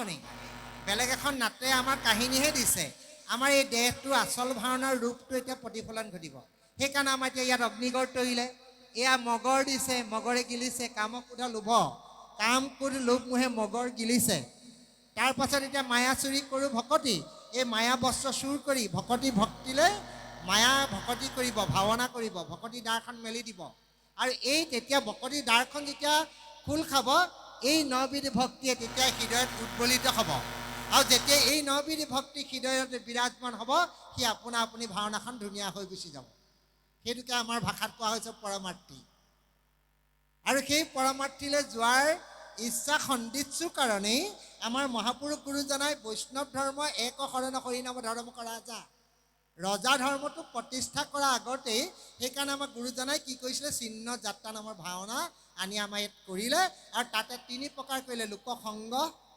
কাহিনী বেলেগ এখন নাটে আমাৰ কাহিনীহে দিছে আমাৰ এই দেহটোৰ আচল ভাওনাৰ ৰূপটো এতিয়া প্ৰতিফলন ঘটিব সেইকাৰণে আমাৰ এতিয়া ইয়াত অগ্নিগড় তৰিলে এয়া মগৰ দিছে মগৰে গিলিছে কামক ক্ৰোধ লোভ কাম ক্ৰোধ লোভ মোহে মগৰ গিলিছে তাৰ পাছত এতিয়া মায়া চুৰি কৰোঁ ভকতি এই মায়া বস্ত্ৰ চুৰ কৰি ভকতি ভক্তিলৈ মায়া ভকতি কৰিব ভাৱনা কৰিব ভকতি দ্বাৰখন মেলি দিব আৰু এই তেতিয়া ভকতি দ্বাৰখন যেতিয়া খোল খাব এই নবিধি ভক্তিয়ে তেতিয়া হৃদয়ত উদ্বলিত হ'ব আৰু যেতিয়া এই নবিধি ভক্তি হৃদয়ত বিৰাজমান হ'ব সি আপোনা আপুনি ভাওনাখন ধুনীয়া হৈ গুচি যাব সেইটোকে আমাৰ ভাষাত কোৱা হৈছে পৰমাৰ্থী আৰু সেই পৰমাৰ্থীলৈ যোৱাৰ ইচ্ছা সন্দিচ্ছুৰ কাৰণেই আমাৰ মহাপুৰুষ গুৰুজনাই বৈষ্ণৱ ধৰ্ম এক শৰণ হৰিনাম ধৰ্ম কৰা যা ৰজা ধৰ্মটো প্ৰতিষ্ঠা কৰা আগতেই সেইকাৰণে আমাৰ গুৰুজনাই কি কৰিছিলে চিহ্ন যাত্ৰা নামৰ ভাওনা আনি আমাৰ ইয়াত কৰিলে আৰু তাতে 3 প্ৰকাৰ কৰিলে লোকসংগ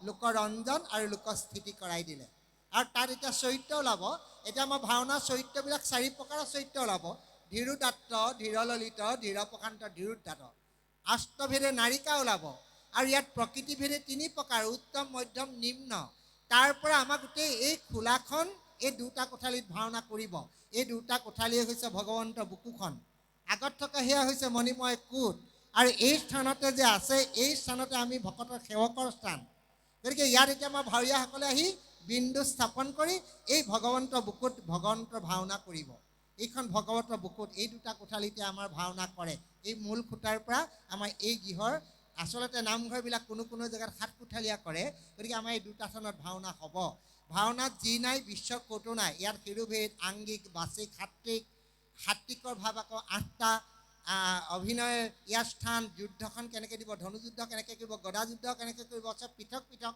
লোকৰঞ্জন আৰু লোকস্থিতি কৰাই দিলে আৰু তাত এতিয়া চৰিত্ৰ ওলাব এতিয়া আমাৰ ভাওনাৰ চৰিত্ৰবিলাক 4 প্ৰকাৰৰ চৰিত্ৰ ওলাব ধীৰোদাত্ত ধীৰললিত ধীৰপ্ৰশান্ত ধীৰোদাত্ত অষ্টভেদে নাৰিকা ওলাব আৰু ইয়াত প্ৰকৃতিভেদে 3 প্ৰকাৰ উত্তম মধ্যম নিম্ন তাৰ পৰা আমাৰ গোটেই এই খোলাখন এই দুটা কোঠালিত ভাওনা কৰিব এই দুটা কোঠালিয়ে হৈছে ভগৱন্তৰ বুকুখন আগত থকা সেয়া হৈছে মণিময় কোট আৰু এই স্থানতে যে আছে এই স্থানতে আমি ভকতৰ সেৱকৰ স্থান গতিকে ইয়াত এতিয়া আমাৰ ভাৱৰীয়াসকলে আহি বিন্দু স্থাপন কৰি এই ভগৱন্তৰ বুকুত ভগৱন্তৰ ভাওনা কৰিব এইখন ভগৱতৰ বুকুত এই দুটা কোঠালিতে আমাৰ ভাওনা কৰে এই মূল খুঁটাৰ পৰা আমাৰ এই গৃহৰ আচলতে নামঘৰবিলাক কোনো জেগাত 7 কোঠালীয়া কৰে গতিকে আমাৰ এই দুটা স্থানত ভাওনা হ'ব ভাওনাত যি নাই বিশ্ব ক'তো নাই ইয়াত শিৰোভেদ আংগিক বাচিক সাত্বিকৰ ভাৱ আকৌ 8টা অভিনয় ইয়াৰ স্থান যুদ্ধখন কেনেকৈ দিব ধনুযুদ্ধ কেনেকৈ কৰিব গদা যুদ্ধ কেনেকৈ কৰিব চব পৃথক পৃথক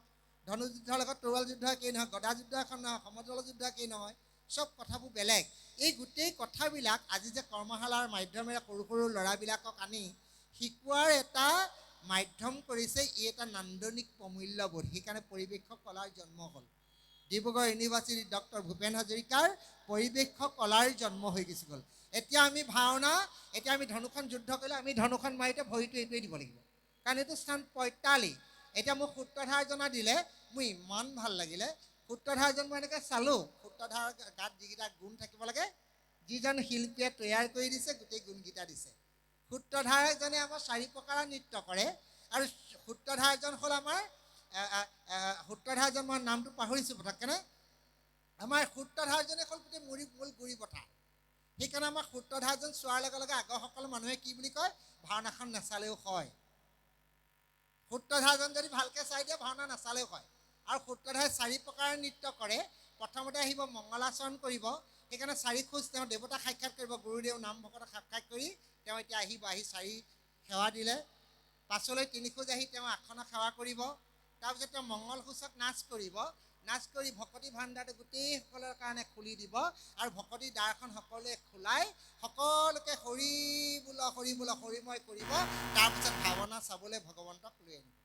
ধনুযুদ্ধৰ লগত তৰোৱাল যুদ্ধ একেই নহয় গদা যুদ্ধ এখন নহয় সমদল যুদ্ধ একেই নহয় চব কথাবোৰ বেলেগ এই গোটেই কথাবিলাক আজি যে কৰ্মশালাৰ মাধ্যমেৰে সৰু ল'ৰাবিলাকক আনি শিকোৱাৰ এটা মাধ্যম কৰিছে ই এটা নান্দনিক প্ৰমূল্যবোধ সেইকাৰণে পৰিৱেশ কলাৰ জন্ম হ'ল ডিব্ৰুগড় ইউনিভাৰ্চিটি ডক্টৰ ভূপেন হাজৰিকাৰ পৰিৱেশ কলাৰ জন্ম হৈ গুচি গ'ল এতিয়া আমি ভাওনা এতিয়া আমি ধনুখন যুদ্ধ কৰিলে আমি ধনুখন মাৰিতে ভৰিটো এইটোৱে দিব লাগিব কাৰণ এইটো স্থান 45 এতিয়া মোক সূত্ৰধাৰজনা দিলে মোৰ ইমান ভাল লাগিলে সূত্ৰধাৰজন মই এনেকৈ চালোঁ সূত্ৰধাৰৰ গাত যিকেইটা গুণ থাকিব লাগে যিজন শিল্পীয়ে তৈয়াৰ কৰি দিছে গোটেই গুণকেইটা দিছে সূত্ৰধাৰজনে আমাৰ 4 প্ৰকাৰৰ নৃত্য কৰে আৰু সূত্ৰধাৰজন হ'ল আমাৰ সূত্ৰধাৰজন মই নামটো পাহৰিছোঁ পটককেনে আমাৰ সূত্ৰধাৰজনে হ'ল গোটেই মূল গুৰি পথা সেইকাৰণে আমাৰ সূত্ৰধাৰজন চোৱাৰ লগে লগে আগৰ সকলো মানুহে কি বুলি কয় ভাওনাখন নাচালেও হয় সূত্ৰধাৰজন যদি ভালকৈ চাই দিয়ে ভাওনা নাচালেও হয় আৰু সূত্ৰধাৰে 4 প্ৰকাৰৰ নৃত্য কৰে প্ৰথমতে আহিব মংগলাচৰণ কৰিব সেইকাৰণে 4 খোজ তেওঁ দেৱতা সাক্ষাৎ কৰিব গুৰুদেৱ নাম ভকতক সাক্ষাৎ কৰি তেওঁ এতিয়া আহিব আহি 4 সেৱা দিলে পাছলৈ 3 খোজ আহি তেওঁ আসনক সেৱা কৰিব তাৰপিছত তেওঁ মংগলসূচক নাচ কৰিব নাচ কৰি ভকতি ভাণ্ডাৰটো গোটেইসকলৰ কাৰণে খুলি দিব আৰু ভকতি দ্বাৰখন সকলোৱে খোলাই সকলোকে হৰি বোল হৰিময় কৰিব তাৰপিছত ভাৱনা চাবলৈ ভগৱন্তক লৈ আনিব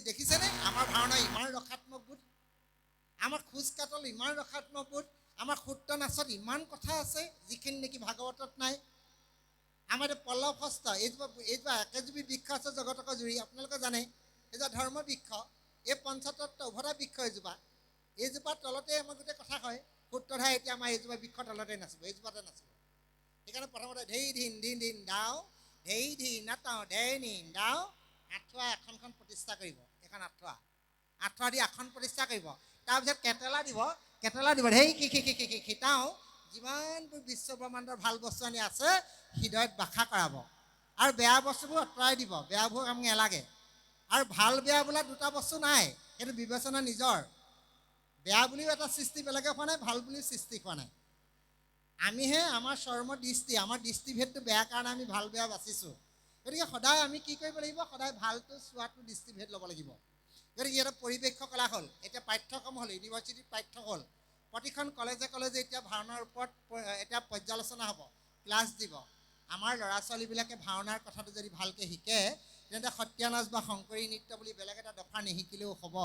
দেখিছেনে আমাৰ ভাওনা ইমান ৰসাত্মক বোধ আমাৰ খোজ কাটল ইমান ৰসাত্মক বোধ আমাৰ সূত্ৰ নাচত ইমান কথা আছে যিখিনি নেকি ভাগৱতত নাই আমাৰ এতিয়া পল্লৱ হস্ত এইজোপা একেজোপি বৃক্ষ আছে জগতক জুৰি আপোনালোকে জানে এইজোপা ধৰ্ম বৃক্ষ এই পঞ্চতত্ব উভতা বৃক্ষ এইজোপাৰ তলতে আমাৰ গোটেই কথা হয় সূত্ৰধাৰে এতিয়া আমাৰ এইজোপা বৃক্ষৰ তলতে নাচিব এইজোপাতে নাচিব সেইকাৰণে প্ৰথমতে ধেই ধিন দাও ধেই ধি নাটাও ধেই নিন দাও আঁঠুৱা এখনখন প্ৰতিষ্ঠা কৰিব এখন আঁঠুৱা দি আসন প্ৰতিষ্ঠা কৰিব তাৰপিছত কেটেলা দিব ধেই খিতাও যিমানবোৰ বিশ্বব্ৰহ্মাণ্ডৰ ভাল বস্তু আনি আছে হৃদয়ত বাসা কৰাব আৰু বেয়া বস্তুবোৰ আঁতৰাই দিব বেয়াবোৰ আমি নালাগে আৰু ভাল বেয়া বোলা 2টা বস্তু নাই সেইটো বিবেচনা নিজৰ বেয়া বুলিও এটা সৃষ্টি বেলেগে হোৱা নাই ভাল বুলিও সৃষ্টি হোৱা নাই আমিহে আমাৰ চৰ্ম দৃষ্টি আমাৰ দৃষ্টিভেদটো বেয়া কাৰণে আমি ভাল বেয়া বাচিছোঁ গতিকে সদায় আমি কি কৰিব লাগিব সদায় ভালটো চোৱাটো দৃষ্টিভেদ ল'ব লাগিব গতিকে এটা পৰিৱেশ কলা হ'ল এতিয়া পাঠ্যক্ৰম হ'ল ইউনিভাৰ্চিটিত পাঠ্য হ'ল প্ৰতিখন কলেজে এতিয়া ভাওনাৰ ওপৰত এতিয়া পৰ্যালোচনা হ'ব ক্লাছ দিব আমাৰ ল'ৰা ছোৱালীবিলাকে ভাওনাৰ কথাটো যদি ভালকৈ শিকে তেন্তে সত্ৰীয়া নাচ বা শংকৰী নৃত্য বুলি বেলেগ এটা দফা নিশিকিলেও হ'ব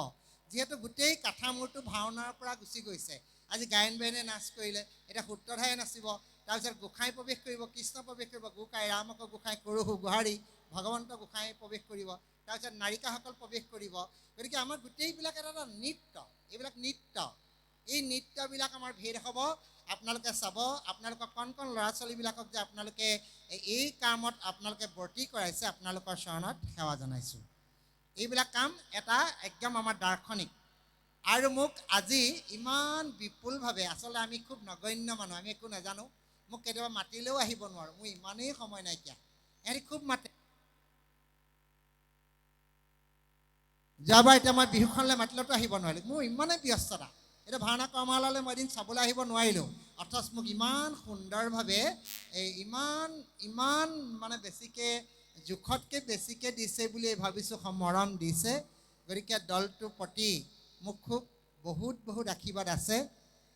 যিহেতু গোটেই কাঠামোৰটো ভাওনাৰ পৰা গুচি গৈছে আজি গায়ন বায়নে নাচ কৰিলে এতিয়া সূত্ৰধাৰে নাচিব তাৰপিছত গোসাঁই প্ৰৱেশ কৰিব কৃষ্ণ প্ৰৱেশ কৰিব গোসাঁই ৰামক গোসাঁই কৰহু গোহাৰি ভগৱন্ত গোসাঁই প্ৰৱেশ কৰিব, তাৰপিছত নায়িকাসকল প্ৰৱেশ কৰিব। গতিকে আমাৰ গোটেইবিলাক এটা এটা নৃত্য, এইবিলাক নৃত্য। এই নৃত্যবিলাক আমাৰ ভিৰ হ'ব। আপোনালোকে চাব, আপোনালোকৰ কণ কণ ল'ৰা ছোৱালীবিলাকক যে আপোনালোকে এই কামত আপোনালোকে বৰ্তি কৰাইছে, আপোনালোকৰ চৰণত সেৱা জনাইছোঁ। এইবিলাক কাম এটা একদম আমাৰ দাৰ্শনিক। আৰু মোক আজি ইমান বিপুলভাৱে, আচলতে আমি খুব নগণ্য মানুহ, আমি একো নাজানো। মোক কেতিয়াবা মাতিলেও আহিব নোৱাৰোঁ, মোৰ ইমানেই সময় নাইকিয়া। এহেঁতি খুব মাতে। যোৱাবাৰ এতিয়া মই বিহুখনলৈ মাতিলেতো আহিব নোৱাৰিলোঁ, মোৰ ইমানেই ব্যস্ততা। এতিয়া ভাওনা কৰ্মশালালৈ মই এদিন চাবলৈ আহিব নোৱাৰিলোঁ, অথচ মোক ইমান সুন্দৰভাৱে ইমান মানে বেছিকৈ জোখতকৈ বেছিকৈ দিছে বুলি ভাবিছোঁ, মৰম দিছে। গতিকে দলটোৰ প্ৰতি মোক খুব বহুত আশীৰ্বাদ আছে।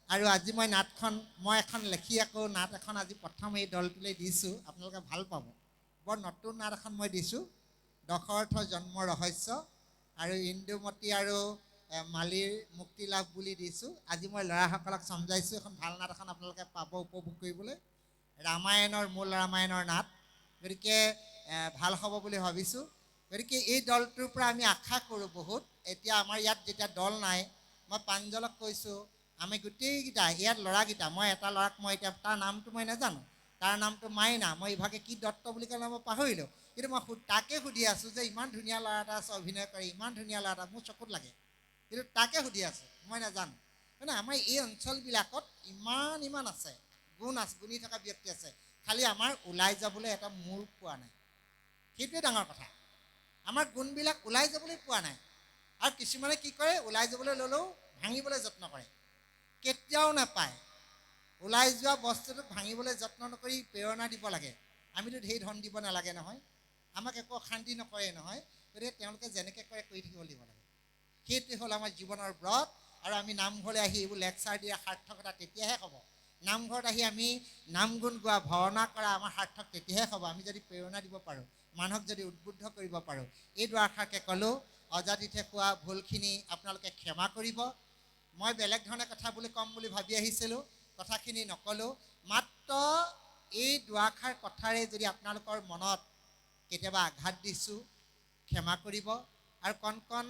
আৰু আজি মই নাটখন, মই এখন লেখি আকৌ নাট এখন আজি প্ৰথম এই দলটোলৈ দিছোঁ, আপোনালোকে ভাল পাব। বৰ নতুন নাট এখন মই দিছোঁ, দশৰথৰ জন্ম ৰহস্য, আৰু ইন্দুমতী আৰু মালিৰ মুক্তি লাভ বুলি দিছোঁ। আজি মই ল'ৰাসকলক সমজাইছোঁ, এখন ভাল নাট এখন আপোনালোকে পাব উপভোগ কৰিবলৈ। ৰামায়ণৰ, মূল ৰামায়ণৰ নাট, গতিকে ভাল হ'ব বুলি ভাবিছোঁ। গতিকে এই দলটোৰ পৰা আমি আশা কৰোঁ বহুত। এতিয়া আমাৰ ইয়াত যেতিয়া দল নাই, মই প্ৰাঞ্জলক কৈছোঁ, আমি গোটেইকেইটা ইয়াত ল'ৰাকেইটা, মই এটা ল'ৰাক মই এতিয়া তাৰ নামটো মই নাজানো, তাৰ নামটো মাইনা, মই ইভাগে কি দত্ত বুলি ক'লে মই পাহৰিলোঁ, কিন্তু মই তাকে সুধি আছোঁ যে ইমান ধুনীয়া ল'ৰা এটা আছে, অভিনয় কৰে, ইমান ধুনীয়া ল'ৰা এটা, মোৰ চকুত লাগে, কিন্তু তাকে সুধি আছোঁ, মই নাজানো। মানে আমাৰ এই অঞ্চলবিলাকত ইমান আছে, গুণী থকা ব্যক্তি আছে, খালি আমাৰ ওলাই যাবলৈ এটা মূৰ পোৱা নাই। সেইটোৱে ডাঙৰ কথা, আমাৰ গুণবিলাক ওলাই যাবলৈ পোৱা নাই। আৰু কিছুমানে কি কৰে, ওলাই যাবলৈ ল'লেও ভাঙিবলৈ যত্ন কৰে, কেতিয়াও নাপায়। ওলাই যোৱা বস্তুটোক ভাঙিবলৈ যত্ন নকৰি প্ৰেৰণা দিব লাগে। আমিতো ঢেৰ ধন দিব নালাগে নহয়, আমাক একো অশান্তি নকৰে নহয়। গতিকে তেওঁলোকে যেনেকৈ কৰে কৰি থাকিব দিব লাগে। সেইটোৱে হ'ল আমাৰ জীৱনৰ ব্ৰত। আৰু আমি নামঘৰলৈ আহি এইবোৰ লেকচাৰ দিয়া সাৰ্থকতা তেতিয়াহে হ'ব। নামঘৰত আহি আমি নাম গুণ গোৱা, ভাওনা কৰা আমাৰ সাৰ্থক তেতিয়াহে হ'ব, আমি যদি প্ৰেৰণা দিব পাৰোঁ, মানুহক যদি উদ্বুদ্ধ কৰিব পাৰোঁ। এই দুআষাৰকে ক'লোঁ, অজাতিথে কোৱা ভুলখিনি আপোনালোকে ক্ষমা কৰিব। মই বেলেগ ধৰণে কথা বুলি ক'ম বুলি ভাবি আহিছিলোঁ, কথাখিনি নক'লোঁ। মাত্ৰ এই দুআষাৰ কথাৰে যদি আপোনালোকৰ মনত কেতিয়াবা আঘাত দিছোঁ, ক্ষমা কৰিব। আৰু কণ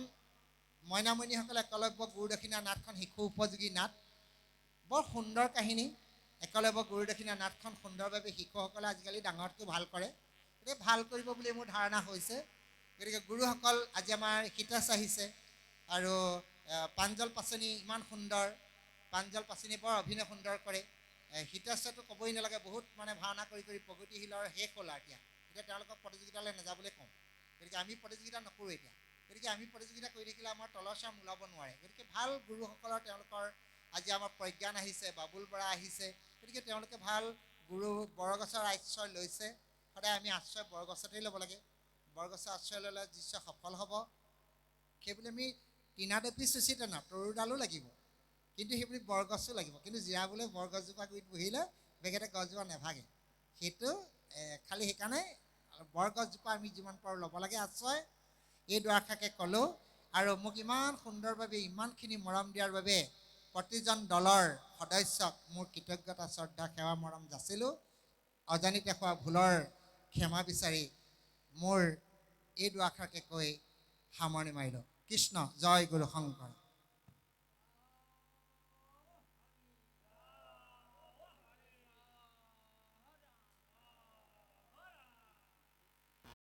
মইনামণিসকলে একলব্য গুৰুদক্ষিণা নাটখন শিশু উপযোগী নাট, বৰ সুন্দৰ কাহিনী। একলব্য গুৰুদক্ষিণা নাটখন সুন্দৰভাৱে শিশুসকলে আজিকালি ডাঙৰতকৈ ভাল কৰে, গতিকে ভাল কৰিব বুলি মোৰ ধাৰণা হৈছে। গতিকে গুৰুসকল আজি আমাৰ হিতাচ আহিছে, আৰু প্ৰাঞ্জল পাচনি ইমান সুন্দৰ, প্ৰাঞ্জল পাচনি বৰ অভিনয় সুন্দৰ কৰে। হিতাচটো ক'বই নালাগে, বহুত মানে ভাওনা কৰি প্ৰগতিশীলৰ শেষ হ'ল। এতিয়া তেওঁলোকক প্ৰতিযোগিতালৈ নাযাবলৈ কওঁ, গতিকে আমি প্ৰতিযোগিতা নকৰোঁ এতিয়া। গতিকে আমি প্ৰতিযোগিতা কৰি থাকিলে আমাৰ তলৰ চাম ওলাব নোৱাৰে। গতিকে ভাল গুৰুসকলৰ তেওঁলোকৰ আজি আমাৰ প্ৰজ্ঞান আহিছে, বাবুল বৰা আহিছে, গতিকে তেওঁলোকে ভাল গুৰু বৰগছৰ আশ্ৰয় লৈছে। সদায় আমি আশ্ৰয় বৰগছতেই ল'ব লাগে, বৰগছৰ আশ্ৰয় ল'লে নিশ্চয় সফল হ'ব। সেইবুলি আমি টিনাদেপী চুচিত ন, তৰুডালো লাগিব, কিন্তু সেইবুলি বৰগছো লাগিব। কিন্তু জিৰাবলৈ বৰগছজোপা গুৰিত বহিলে বেগেতে গছজোপা নেভাগে, সেইটো খালি সেইকাৰণে বৰগছজোপা আমি যিমান পাৰোঁ ল'ব লাগে আশ্ৰয়। এই দুআষাৰকে ক'লোঁ, আৰু মোক ইমান সুন্দৰভাৱে ইমানখিনি মৰম দিয়াৰ বাবে প্ৰতিজন দলৰ সদস্যক মোৰ কৃতজ্ঞতা, শ্ৰদ্ধা, সেৱা, মৰম যাচিলোঁ। অজানিতে হোৱা ভুলৰ ক্ষমা বিচাৰি মোৰ এই দুআষাৰকে কৈ সামৰণি মাৰিলোঁ। কৃষ্ণ জয় গুৰু শংকৰ।